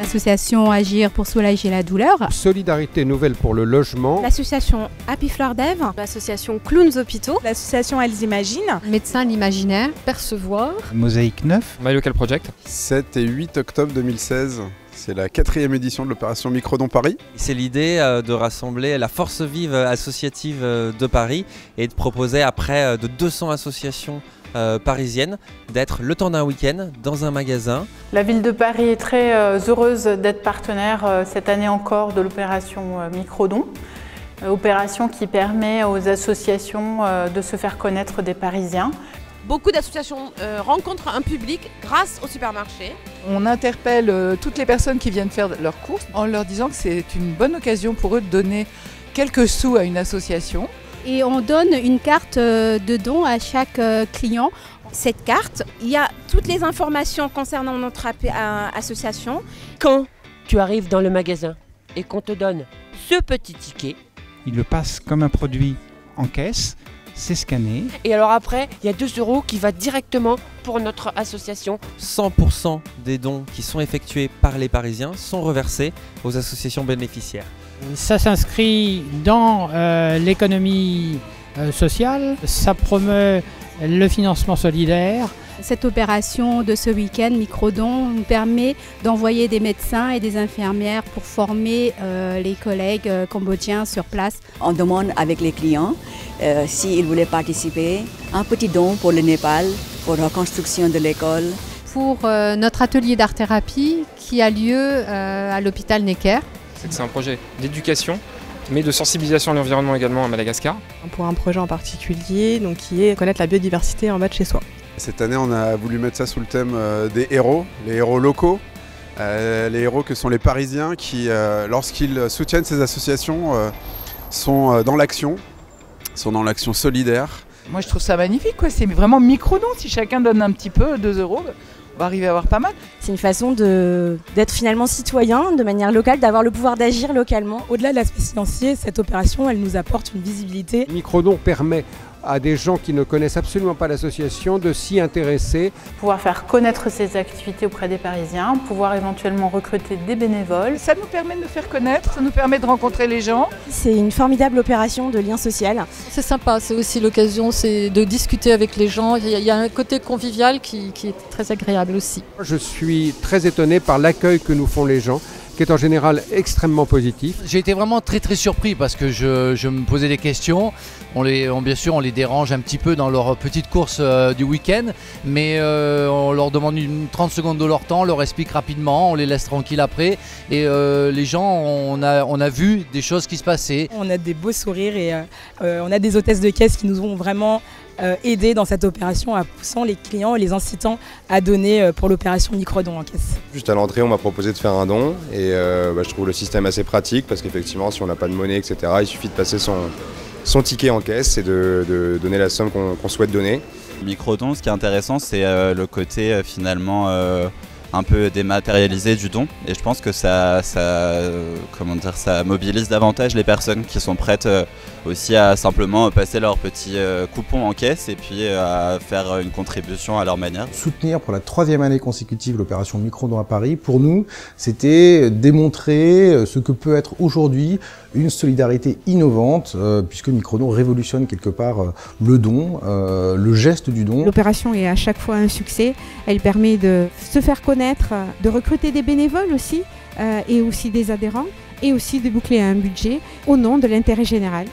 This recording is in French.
L'association Agir pour soulager la douleur. Solidarité nouvelle pour le logement. L'association Happy Fleur d'Ève. L'association Clowns Hôpitaux. L'association Elles Imaginent. Médecins l'Imaginaire. Percevoir. Mosaïque 9. My Local Project. 7 et 8 octobre 2016. C'est la 4e édition de l'opération Microdon Paris. C'est l'idée de rassembler la force vive associative de Paris et de proposer à près de 200 associations parisiennes d'être le temps d'un week-end dans un magasin. La ville de Paris est très heureuse d'être partenaire cette année encore de l'opération Microdon. Opération qui permet aux associations de se faire connaître des Parisiens. Beaucoup d'associations rencontrent un public grâce au supermarché. On interpelle toutes les personnes qui viennent faire leurs courses en leur disant que c'est une bonne occasion pour eux de donner quelques sous à une association. Et on donne une carte de don à chaque client. Cette carte, il y a toutes les informations concernant notre association. Quand tu arrives dans le magasin et qu'on te donne ce petit ticket, il le passe comme un produit en caisse. C'est scanné. Et alors après, il y a 2 € qui va directement pour notre association. 100% des dons qui sont effectués par les Parisiens sont reversés aux associations bénéficiaires. Ça s'inscrit dans l'économie sociale, ça promeut le financement solidaire. Cette opération de ce week-end, Microdon, nous permet d'envoyer des médecins et des infirmières pour former les collègues cambodgiens sur place. On demande avec les clients s'ils voulaient participer, un petit don pour le Népal, pour la reconstruction de l'école. Pour notre atelier d'art-thérapie qui a lieu à l'hôpital Necker. C'est un projet d'éducation, mais de sensibilisation à l'environnement également à Madagascar. Pour un projet en particulier, donc qui est connaître la biodiversité en bas de chez soi. Cette année, on a voulu mettre ça sous le thème des héros, les héros locaux. Les héros que sont les Parisiens qui, lorsqu'ils soutiennent ces associations, sont dans l'action solidaire. Moi je trouve ça magnifique, quoi. C'est vraiment Microdon. Si chacun donne un petit peu, 2 €, on va arriver à avoir pas mal. C'est une façon d'être finalement citoyen de manière locale, d'avoir le pouvoir d'agir localement. Au-delà de l'aspect financier, cette opération, elle nous apporte une visibilité. Microdon permet à des gens qui ne connaissent absolument pas l'association de s'y intéresser. Pouvoir faire connaître ces activités auprès des Parisiens, pouvoir éventuellement recruter des bénévoles. Ça nous permet de nous faire connaître, ça nous permet de rencontrer les gens. C'est une formidable opération de lien social. C'est sympa, c'est aussi l'occasion de discuter avec les gens. Il y a un côté convivial qui est très agréable aussi. Je suis très étonné par l'accueil que nous font les gens, qui est en général extrêmement positif. J'ai été vraiment très surpris parce que je me posais des questions. Bien sûr, on les dérange un petit peu dans leur petite course du week-end, mais on leur demande 30 secondes de leur temps, on leur explique rapidement, on les laisse tranquilles après. Et les gens, on a vu des choses qui se passaient. On a des beaux sourires et on a des hôtesses de caisse qui nous ont vraiment aidés dans cette opération, en poussant les clients et les incitant à donner pour l'opération Microdon en caisse. Juste à l'entrée, on m'a proposé de faire un don et je trouve le système assez pratique parce qu'effectivement, si on n'a pas de monnaie, etc., il suffit de passer son ticket en caisse et de donner la somme qu'on souhaite donner. Microdon, ce qui est intéressant, c'est le côté finalement un peu dématérialisé du don. Et je pense que ça mobilise davantage les personnes qui sont prêtes aussi à simplement passer leur petit coupon en caisse et puis à faire une contribution à leur manière. Soutenir pour la 3e année consécutive l'opération Microdon à Paris, pour nous, c'était démontrer ce que peut être aujourd'hui une solidarité innovante, puisque Microdon révolutionne quelque part le don, le geste du don. L'opération est à chaque fois un succès. Elle permet de se faire connaître, de recruter des bénévoles aussi, et aussi des adhérents, et aussi de boucler un budget au nom de l'intérêt général.